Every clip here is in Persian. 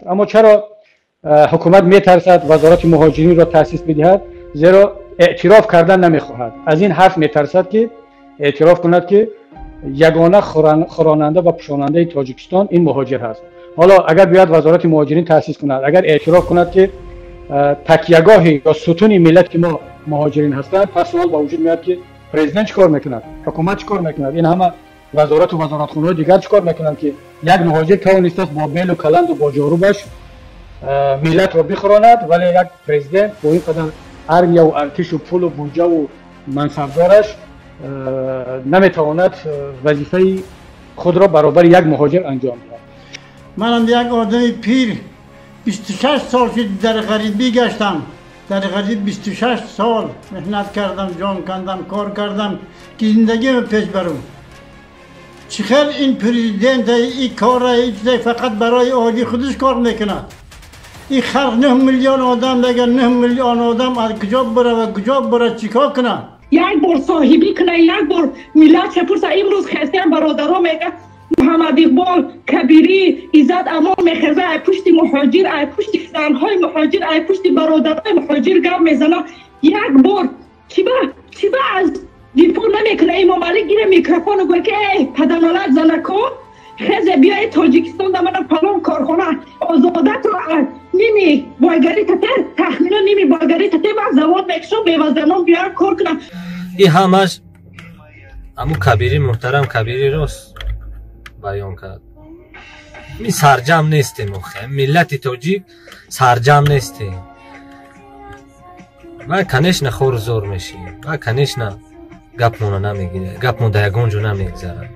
اما چرا حکومت میترسد وزارت مهاجرین را تأسیس بدهد؟ زیرا اعتراف کردن نمیخواهد. از این حرف میترسد که اعتراف کند که یگانه خوراننده و پوشاننده تاجیکستان این مهاجر هست. حالا اگر بیاد وزارت مهاجرین تأسیس کند، اگر اعتراف کند که تکیهگاهی یا ستون ملت که ما مهاجرین هستند، پس سوال با وجود میاد که پرزیدنت چیکار میکند؟ حکومت چیکار میکند؟ این همه وزارت و وزارتخانه‌های دیگر چیکار میکنند که یک مهاجر توانسته است با بیل و کلند و با جاروبش ملت را بخوراند، ولی یک پرزیدنت با این قدر ارمیه و ارتش و پول و بودجه و منصبدارش نمیتواند وظیفه خود را برابر یک مهاجر انجام دهد. منم یک آدم پیر 26 سال که در غریبی گشتم. در غریب 26 سال محنت کردم، جان کندم، کار کردم که زندگی پیش برم. چخیل این پرزیدنت این کار فقط برای عالی خودش کار میکنه. این خلق 9 میلیون آدم دیگر 9 میلیون آدم از کجا بره و کجا بره چیکار کنه؟ یک بار صاحبی کنه، یک بار ملت چپرسه. امروز خستم برادرها میگه محمد اقبال کبیری عزت امان میخزه ای پشت مهاجر، ای پشت زنهای مهاجر، ای پشت برادرهای مهاجر گپ میزنه. یک بار چی با از دیپور نمیکنه؟ امام علی گیره میکروفون و گوه که ای پدرملک زنکو خزه بیای تاجیکستان در من پلان کارخانه آزادت رو نیمی بایگری تته تخمینا نیمی بایگری تته و زواد بکشو بیوزدنان بیار کار کنه. این همش امو کبیری محترم کبیری راست بیان کرد. می سرجم نیستیم، ملت تاجیک سرجم نیستیم و کنش نخور زور میشیم و کنش نه گپمونو نمیگیره، گپمون در یگان جو نمیگذاره.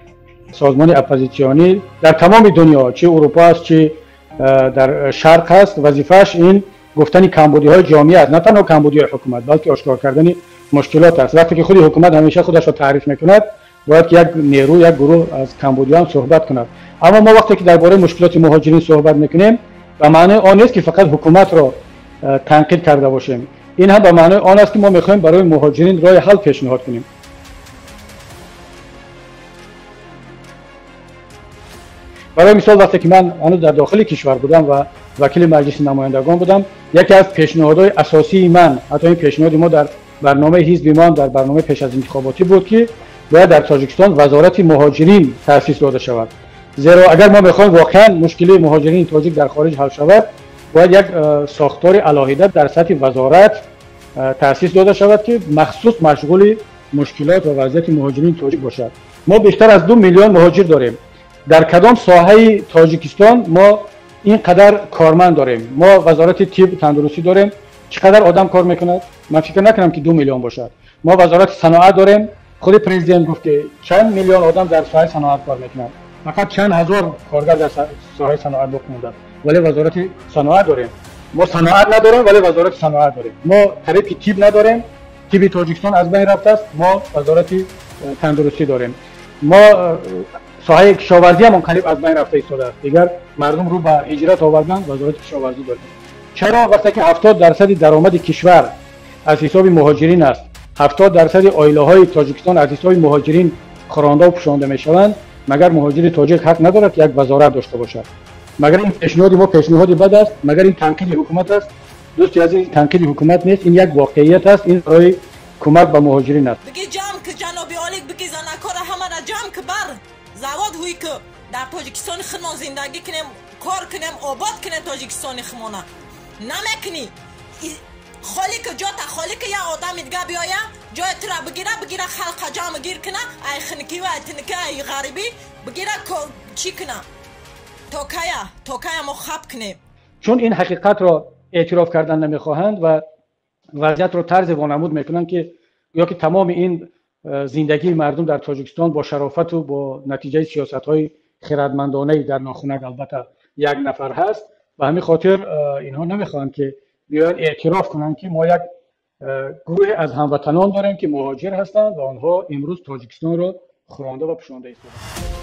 سازمان اپوزیسیونی در تمام دنیا، چه اروپا است چه در شرق است، وظیفه‌اش این گفتن کمبودی‌های جامعه است، نه تنها کمبودی‌های حکومت بلکه آشکار کردن مشکلات است. وقتی که خود حکومت همیشه خودش را تعریف میکند، باید که یک نیرو یک گروه از کمبودیان صحبت کند. اما ما وقتی که درباره مشکلات مهاجرین صحبت میکنیم، به معنی آن نیست که فقط حکومت را تنقید کرده باشیم. این هم به معنی آن است که ما میخوایم برای مهاجرین راه حل پیشنهاد کنیم. برای مثال وقتی که من هنوز در داخل کشور بودم و وکیل مجلس نمایندگان بودم، یکی از پیشنهادهای اساسی من، حتی این پیشنهاد ما در برنامه حزب ما در برنامه پیش از انتخاباتی بود که باید در تاجیکستان وزارت مهاجرین تأسیس داده شود. زیرا اگر ما بخوایم واقعا مشکل مهاجرین تاجیک در خارج حل شود، باید یک ساختار علاهیده در سطح وزارت تأسیس داده شود که مخصوص مشغول مشکلات و وضعیت مهاجرین تاجیک باشد. ما بیشتر از 2 میلیون مهاجر داریم. در کدام ساحه تاجیکستان ما اینقدر کارمند داریم؟ ما وزارت طب تندرستی داریم، چقدر آدم کار میکند؟ من فکر نکنم که 2 میلیون باشد. ما وزارت صنعت داریم، خود پرزیدنت گفت که چند میلیون آدم در ساحه صنعت کار میکنند، فقط چند هزار کارگر در ساحه صنعت باقی مونده، ولی وزارت صنعت داریم. ما صنعت نداریم ولی وزارت صنعت داریم. ما طریق طب نداریم، طب تاجیکستان از بین رفته است، ما وزارت تندرستی داریم. ما ساحه کشاورزی هم قریب از بین رفته ایستاده است. دیگر مردم رو به هجرت آوردن، وزارت کشاورزی داریم. چرا وقتی که 70% درآمد کشور از حساب مهاجرین است، 70% عائله‌های تاجیکستان از حساب مهاجرین خوانده و پوشانده میشوند، مگر مهاجر تاجیک حق ندارد که یک وزارت داشته باشد؟ مگر این پیشنهاد ما پیشنهادی بد است؟ مگر این تنقید حکومت است؟ دوستی از این تنقید حکومت نیست، این یک واقعیت است. این برای کمک به مهاجرین است. بگی جمع که جناب عالی بگی زنکار همه را جمع که بر زواد هوی که در تاجیکستان خودمان زندگی کنیم، کار کنیم، آباد کنیم تاجیکستان خودمان نمیکنی. خالی که جا تا خالی که یه آدم دیگه بیاید جای تو را بگیره خلق جمع گیر کنه، ای خنکی و ای تنکی ای غریبی بگیره چی کنه تا که ما خب کنیم. چون این حقیقت را اعتراف کردن نمیخواهند و وضعیت را طرز وانمود میکنن که یا که تمام این زندگی مردم در تاجیکستان با شرافت و با نتیجه سیاست‌های خردمندانه در ناخونک البته یک نفر هست، و همین خاطر اینها نمیخوان که بیان اعتراف کنن که ما یک گروه از هموطنان داریم که مهاجر هستند و آنها امروز تاجیکستان را خورانده و پوشانده ایستادند.